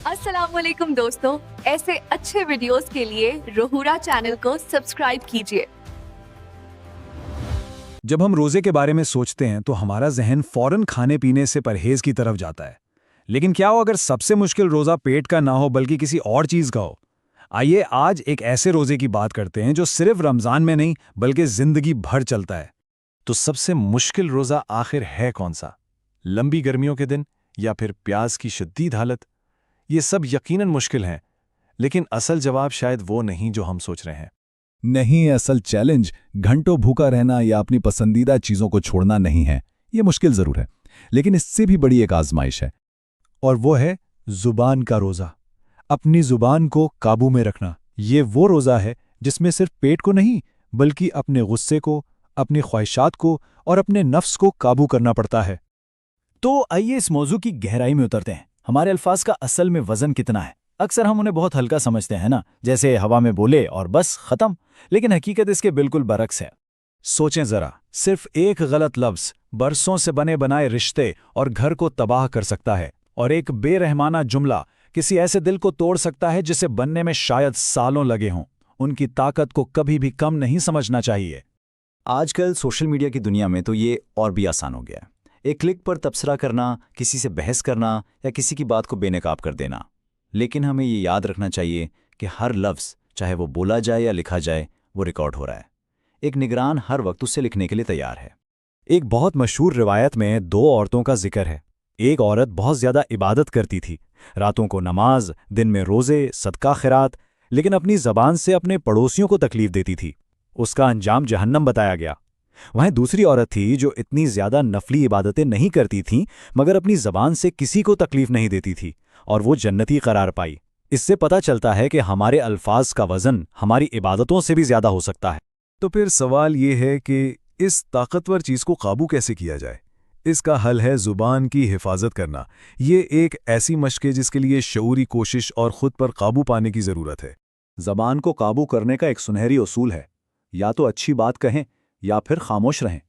अस्सलाम वालेकुम दोस्तों, ऐसे अच्छे वीडियोस के लिए रोहुरा चैनल को सब्सक्राइब कीजिए। जब हम रोजे के बारे में सोचते हैं तो हमारा जहन फौरन खाने पीने से परहेज की तरफ जाता है। लेकिन क्या हो अगर सबसे मुश्किल रोजा पेट का ना हो बल्कि किसी और चीज का हो? आइए आज एक ऐसे रोजे की बात करते हैं जो सिर्फ रमजान में नहीं बल्कि जिंदगी भर चलता है। तो सबसे मुश्किल रोज़ा आखिर है कौन सा? लंबी गर्मियों के दिन या फिर प्यास की शदीद हालत? ये सब यकीनन मुश्किल हैं, लेकिन असल जवाब शायद वो नहीं जो हम सोच रहे हैं। नहीं, असल चैलेंज घंटों भूखा रहना या अपनी पसंदीदा चीजों को छोड़ना नहीं है। ये मुश्किल जरूर है, लेकिन इससे भी बड़ी एक आजमाइश है, और वो है जुबान का रोजा। अपनी जुबान को काबू में रखना। ये वो रोजा है जिसमें सिर्फ पेट को नहीं बल्कि अपने गुस्से को, अपनी ख्वाहिशात को और अपने नफ्स को काबू करना पड़ता है। तो आइए इस मौजू की गहराई में उतरते हैं। हमारे अल्फाज का असल में वजन कितना है? अक्सर हम उन्हें बहुत हल्का समझते हैं ना, जैसे हवा में बोले और बस खत्म। लेकिन हकीकत इसके बिल्कुल बरक्स है। सोचें जरा, सिर्फ एक गलत लफ्ज बरसों से बने बनाए रिश्ते और घर को तबाह कर सकता है, और एक बेरहमाना जुमला किसी ऐसे दिल को तोड़ सकता है जिसे बनने में शायद सालों लगे हों। उनकी ताकत को कभी भी कम नहीं समझना चाहिए। आजकल सोशल मीडिया की दुनिया में तो ये और भी आसान हो गया है। एक क्लिक पर तबसरा करना, किसी से बहस करना या किसी की बात को बेनकाब कर देना। लेकिन हमें ये याद रखना चाहिए कि हर लफ्ज़, चाहे वो बोला जाए या लिखा जाए, वो रिकॉर्ड हो रहा है। एक निगरान हर वक्त उससे लिखने के लिए तैयार है। एक बहुत मशहूर रिवायत में दो औरतों का जिक्र है। एक औरत बहुत ज़्यादा इबादत करती थी, रातों को नमाज, दिन में रोज़े, सदका खैरात, लेकिन अपनी ज़बान से अपने पड़ोसियों को तकलीफ देती थी। उसका अंजाम जहन्नम बताया गया। वहीं दूसरी औरत थी जो इतनी ज़्यादा नफली इबादतें नहीं करती थी मगर अपनी ज़बान से किसी को तकलीफ नहीं देती थी, और वो जन्नती करार पाई। इससे पता चलता है कि हमारे अल्फाज का वज़न हमारी इबादतों से भी ज़्यादा हो सकता है। तो फिर सवाल ये है कि इस ताकतवर चीज़ को काबू कैसे किया जाए? इसका हल है ज़ुबान की हिफाजत करना। ये एक ऐसी मशक है जिसके लिए शऊरी कोशिश और ख़ुद पर काबू पाने की ज़रूरत है। जबान को काबू करने का एक सुनहरी उसूल है, या तो अच्छी बात कहें या फिर खामोश रहें।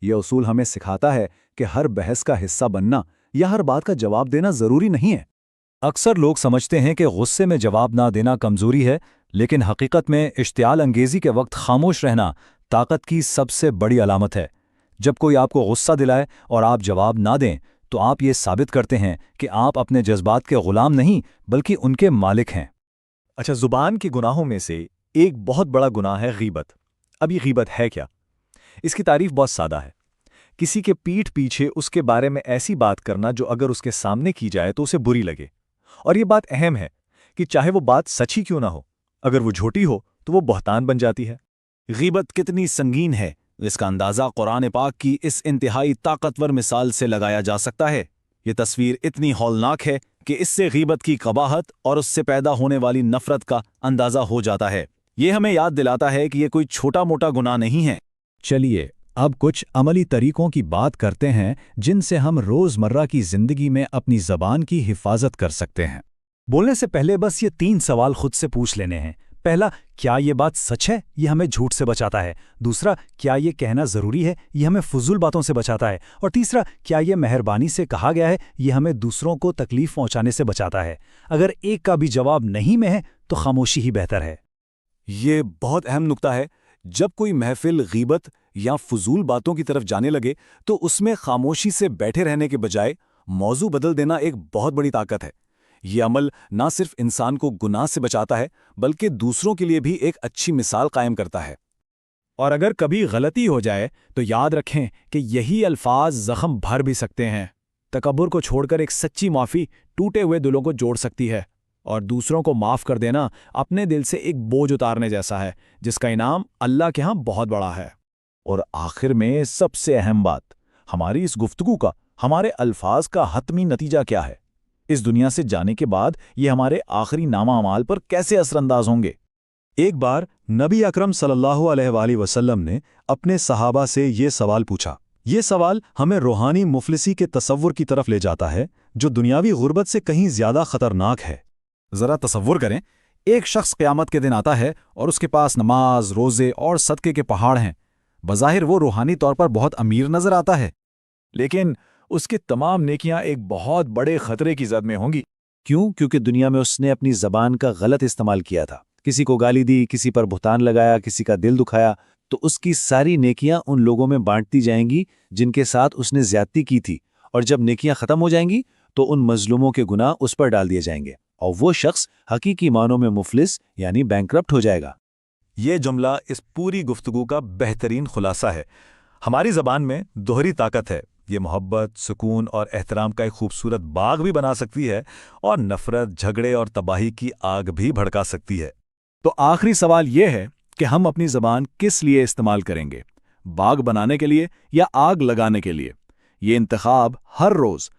यह उसूल हमें सिखाता है कि हर बहस का हिस्सा बनना या हर बात का जवाब देना ज़रूरी नहीं है। अक्सर लोग समझते हैं कि गुस्से में जवाब ना देना कमज़ोरी है, लेकिन हकीकत में इश्तियाल अंगेज़ी के वक्त खामोश रहना ताकत की सबसे बड़ी अलामत है। जब कोई आपको गुस्सा दिलाए और आप जवाब ना दें तो आप ये साबित करते हैं कि आप अपने जज्बात के ग़ुलाम नहीं बल्कि उनके मालिक हैं। अच्छा, ज़ुबान के गुनाहों में से एक बहुत बड़ा गुनाह है गीबत। अब ये गीबत है क्या? इसकी तारीफ बहुत सादा है। किसी के पीठ पीछे उसके बारे में ऐसी बात करना जो अगर उसके सामने की जाए तो उसे बुरी लगे। और ये बात अहम है कि चाहे वो बात सच ही क्यों ना हो, अगर वो झूठी हो तो वो बहतान बन जाती है। गीबत कितनी संगीन है, इसका अंदाज़ा कुरान पाक की इस इंतहाई ताकतवर मिसाल से लगाया जा सकता है। ये तस्वीर इतनी हौलनाक है कि इससे गीबत की कबाहत और उससे पैदा होने वाली नफरत का अंदाज़ा हो जाता है। ये हमें याद दिलाता है कि ये कोई छोटा मोटा गुनाह नहीं है। चलिए अब कुछ अमली तरीकों की बात करते हैं जिनसे हम रोज़मर्रा की ज़िंदगी में अपनी ज़बान की हिफाजत कर सकते हैं। बोलने से पहले बस ये 3 सवाल खुद से पूछ लेने हैं। पहला, क्या ये बात सच है? ये हमें झूठ से बचाता है। दूसरा, क्या ये कहना ज़रूरी है? ये हमें फजूल बातों से बचाता है। और तीसरा, क्या ये मेहरबानी से कहा गया है? ये हमें दूसरों को तकलीफ पहुंचाने से बचाता है। अगर एक का भी जवाब नहीं में है तो खामोशी ही बेहतर है। ये बहुत अहम नुक्ता है। जब कोई महफिल गीबत या फजूल बातों की तरफ जाने लगे तो उसमें खामोशी से बैठे रहने के बजाय मौजू बदल देना एक बहुत बड़ी ताकत है। ये अमल ना सिर्फ इंसान को गुनाह से बचाता है बल्कि दूसरों के लिए भी एक अच्छी मिसाल कायम करता है। और अगर कभी गलती हो जाए तो याद रखें कि यही अल्फाज ज़ख्म भर भी सकते हैं। तकब्बुर को छोड़कर एक सच्ची माफ़ी टूटे हुए दिलों को जोड़ सकती है, और दूसरों को माफ़ कर देना अपने दिल से एक बोझ उतारने जैसा है जिसका इनाम अल्लाह के यहाँ बहुत बड़ा है। और आखिर में सबसे अहम बात, हमारी इस गुफ्तगू का, हमारे अल्फाज का हतमी नतीजा क्या है? इस दुनिया से जाने के बाद ये हमारे आखिरी नामा अमाल पर कैसे असरअंदाज होंगे? एक बार नबी अकरम सल्लल्लाहु अलैहि वसल्लम ने अपने सहाबा से ये सवाल पूछा। ये सवाल हमें रूहानी मुफलिसी के तसव्वुर की तरफ ले जाता है जो दुनियावी गुर्बत से कहीं ज़्यादा ख़तरनाक है। ज़रा तसव्वुर करें, एक शख्स क़यामत के दिन आता है और उसके पास नमाज, रोज़े और सदक़े के पहाड़ हैं। बज़ाहिर वो रूहानी तौर पर बहुत अमीर नज़र आता है, लेकिन उसकी तमाम नेकियां एक बहुत बड़े खतरे की जद में होंगी। کیوں؟ کیونکہ دنیا میں اس نے اپنی زبان کا غلط استعمال کیا تھا، کسی کو گالی دی، کسی پر بہتان لگایا، کسی کا دل دکھایا، تو اس کی ساری نیکیاں ان لوگوں میں بانٹتی جائیں گی جن کے ساتھ اس نے زیادتی کی تھی، اور جب نیکیاں ختم ہو جائیں گی تو ان مظلوموں کے گناہ اس پر ڈال دیے جائیں گے، اور وہ شخص حقیقی معنوں میں مفلس یعنی بینکرپٹ ہو جائے گا۔ یہ جملہ اس پوری گفتگو کا بہترین خلاصہ ہے۔ ہماری زبان میں دوہری طاقت ہے، یہ محبت، سکون اور احترام کا ایک خوبصورت باغ بھی بنا سکتی ہے اور نفرت، جھگڑے اور تباہی کی آگ بھی بھڑکا سکتی ہے۔ تو آخری سوال یہ ہے کہ ہم اپنی زبان کس لیے استعمال کریں گے؟ باغ بنانے کے لیے یا آگ لگانے کے لیے؟ یہ انتخاب ہر روز